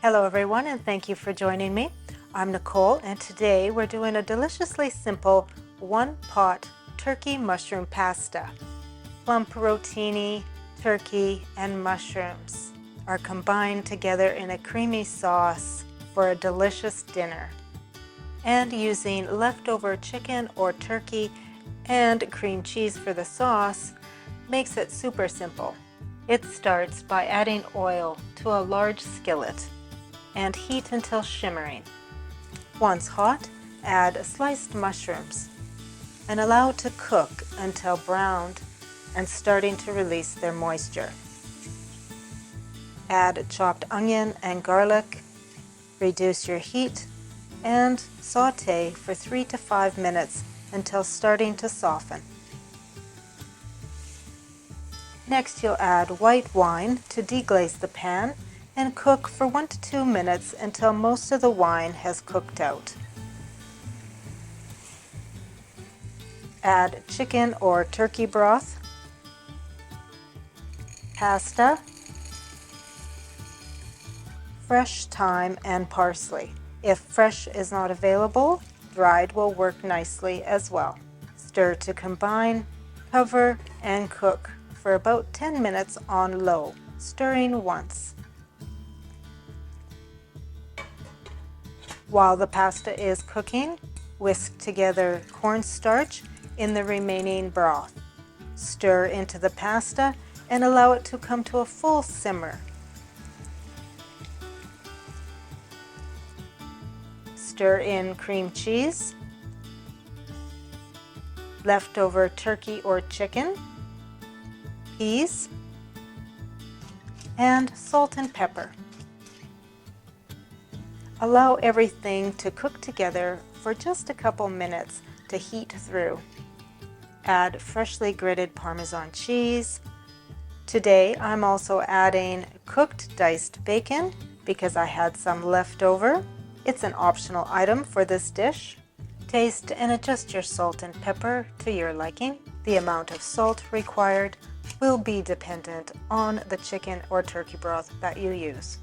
Hello everyone, and thank you for joining me. I'm Nicole, and today we're doing a deliciously simple one-pot turkey mushroom pasta. Plump rotini, turkey, and mushrooms are combined together in a creamy sauce for a delicious dinner. And using leftover chicken or turkey and cream cheese for the sauce makes it super simple. It starts by adding oil to a large skillet and heat until shimmering. Once hot, add sliced mushrooms and allow it to cook until browned and starting to release their moisture. Add chopped onion and garlic, reduce your heat, and sauté for 3 to 5 minutes until starting to soften. Next, you'll add white wine to deglaze the pan and cook for 1 to 2 minutes until most of the wine has cooked out. Add chicken or turkey broth, pasta, fresh thyme, and parsley. If fresh is not available, dried will work nicely as well. Stir to combine, cover, and cook for about 10 minutes on low, stirring once. While the pasta is cooking, whisk together cornstarch in the remaining broth. Stir into the pasta and allow it to come to a full simmer. Stir in cream cheese, leftover turkey or chicken, peas, and salt and pepper. Allow everything to cook together for just a couple minutes to heat through. Add freshly grated Parmesan cheese. Today I'm also adding cooked diced bacon because I had some left over. It's an optional item for this dish. Taste and adjust your salt and pepper to your liking. The amount of salt required will be dependent on the chicken or turkey broth that you use.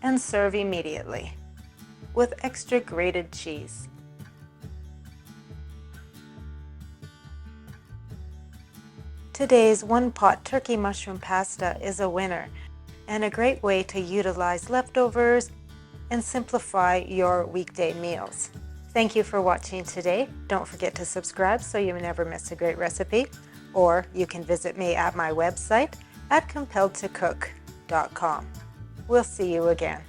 And serve immediately with extra grated cheese. Today's one-pot turkey mushroom pasta is a winner and a great way to utilize leftovers and simplify your weekday meals. Thank you for watching today. Don't forget to subscribe so you never miss a great recipe, or you can visit me at my website at compelledtocook.com. We'll see you again.